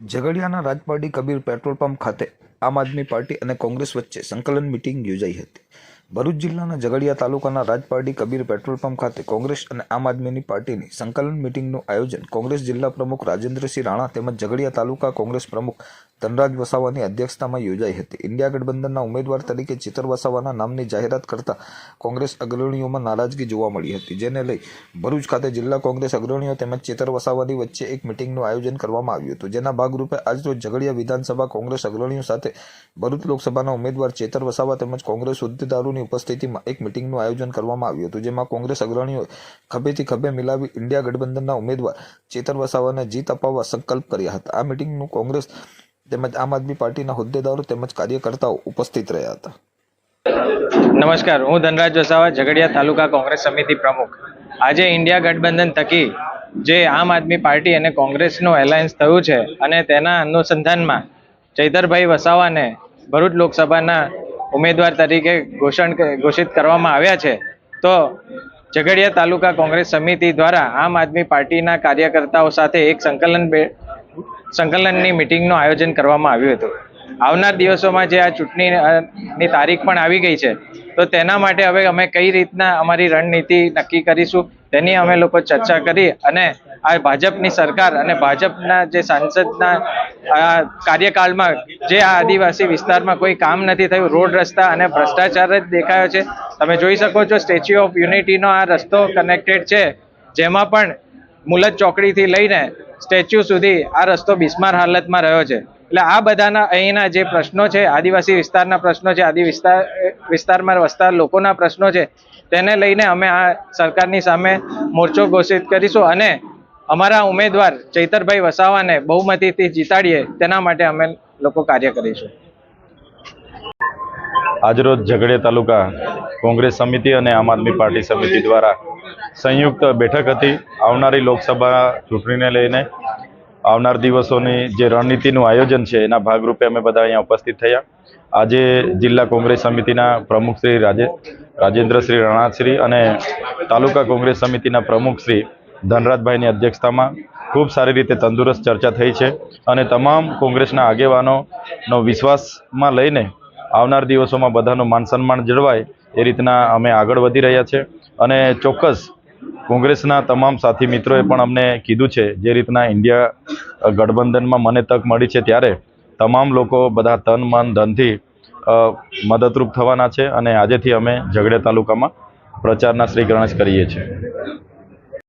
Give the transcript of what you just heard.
ઝઘડિયાના Rajpardi Kabir petrol pump ખાતે આમ આદમી party અને કોંગ્રેસ વચ્ચે સંકલન મિટિંગ યોજાઈ હતી। ભરૂચ જિલ્લાના ઝઘડિયા તાલુકાના રાજપારડી કબીર પેટ્રોલ પંપ ખાતે કોંગ્રેસ અને આમ આદમીની પાર્ટીની સંકલન મિટિંગનું આયોજન કોંગ્રેસ જિલ્લા પ્રમુખ રાજેન્દ્રસિંહ રાણા તેમજ ઝઘડિયા તાલુકા કોંગ્રેસ પ્રમુખ ધનરાજ વસાવાની અધ્યક્ષતામાં યોજાઈ હતી। ઇન્ડિયા ગઠબંધનના ઉમેદવાર તરીકે ચેતર વસાવાના નામની જાહેરાત કરતા કોંગ્રેસ અગ્રણીઓમાં નારાજગી જોવા મળી હતી, જેને લઈ ભરૂચ ખાતે જિલ્લા કોંગ્રેસ અગ્રણીઓ તેમજ ચેતર વસાવાની વચ્ચે એક મિટિંગનું આયોજન કરવામાં આવ્યું હતું, જેના ભાગરૂપે આજરોજ ઝઘડિયા વિધાનસભા કોંગ્રેસ અગ્રણીઓ સાથે ભરૂચ લોકસભાના ઉમેદવાર ચેતર વસાવા તેમજ કોંગ્રેસ હોદ્દેદારોની ઉપસ્થિતિમાં એક મિટિંગનું આયોજન કરવામાં આવ્યું હતું, જેમાં કોંગ્રેસ અગ્રણીઓએ ખભેથી ખભે મિલાવી ઇન્ડિયા ગઠબંધનના ઉમેદવાર ચેતર વસાવાને જીત અપાવવા સંકલ્પ કર્યા હતા। આ મિટિંગનું કોંગ્રેસ તેમજ આમ આદમી પાર્ટીના હોદ્દેદારો તેમજ કાર્યકર્તાઓ ઉપસ્થિત રહ્યા હતા। નમસ્કાર, હું ધનરાજ વસાવા, ઝઘડિયા તાલુકા કોંગ્રેસ સમિતિ પ્રમુખ। આજે ઇન્ડિયા ગઠબંધન થકી જે આમ આદમી પાર્ટી અને કોંગ્રેસનું એલાયન્સ થયું છે અને તેના અનુસંધાનમાં ચૈતરભાઈ વસાવાને ભરૂચ લોકસભાના ઉમેદવાર તરીકે ઘોષિત કરવામાં આવ્યા છે, તો ઝઘડિયા તાલુકા કોંગ્રેસ સમિતિ દ્વારા આમ આદમી પાર્ટીના કાર્યકર્તાઓ સાથે એક સંકલનની મિટિંગનું આયોજન કરવામાં આવ્યું હતું। આવનાર દિવસોમાં જે આ ચૂંટણીની તારીખ પણ આવી ગઈ છે, તો તેના માટે હવે અમે કઈ રીતના અમારી રણનીતિ નક્કી કરીશું તેની અમે લોકો ચર્ચા કરી અને આ ભાજપની સરકાર અને ભાજપના જે સાંસદના કાર્યકાળમાં જે આ આદિવાસી વિસ્તારમાં કોઈ કામ નથી થયું, રોડ રસ્તા અને ભ્રષ્ટાચાર જ દેખાયો છે। તમે જોઈ શકો છો સ્ટેચ્યુ ઓફ યુનિટીનો આ રસ્તો કનેક્ટેડ છે, જેમાં પણ મુલત ચોકડીથી લઈને સ્ટેચ્યુ સુધી આ રસ્તો બિસ્માર હાલતમાં રહ્યો છે। એટલે આ બધાના અહીંના જે પ્રશ્નો છે, આદિવાસી વિસ્તારના પ્રશ્નો છે, વિસ્તારમાં વસતા લોકોના પ્રશ્નો છે, તેને લઈને અમે આ સરકારની સામે મોરચો ઘોષિત કરીશું અને અમારા ઉમેદવાર ચૈતરભાઈ વસાવાને બહુમતીથી જીતાડીએ તેના માટે અમે લોકો કાર્ય કરીશું। આજરોજ ઝઘડિયા તાલુકા કોંગ્રેસ સમિતિ અને આમ આદમી પાર્ટી સમિતિ દ્વારા સંયુક્ત બેઠક હતી। આવનારી લોકસભા ચૂંટણીને લઈને આવનાર દિવસોની જે રણનીતિનું આયોજન છે એના ભાગરૂપે અમે બધા અહીંયા ઉપસ્થિત થયા। આજે જિલ્લા કોંગ્રેસ સમિતિના પ્રમુખ શ્રી રાજેન્દ્રશ્રી રાણાશ્રી અને તાલુકા કોંગ્રેસ સમિતિના પ્રમુખ શ્રી ધનરાજભાઈની અધ્યક્ષતામાં ખૂબ સારી રીતે તંદુરસ્ત ચર્ચા થઈ છે અને તમામ કોંગ્રેસના આગેવાનોનો વિશ્વાસમાં લઈને આવનાર દિવસોમાં બધાનું માન સન્માન જળવાય એ રીતના અમે આગળ વધી રહ્યા છે અને ચોક્કસ કોંગ્રેસના તમામ સાથી મિત્રોએ પણ અમને કીધું છે, જે રીતના ઇન્ડિયા ગઠબંધનમાં મને તક મળી છે ત્યારે તમામ લોકો બધા તન મન ધનથી મદદરૂપ થવાના છે અને આજેથી અમે ઝઘડિયા તાલુકામાં પ્રચારના શ્રી ગણેશ કરીએ છીએ।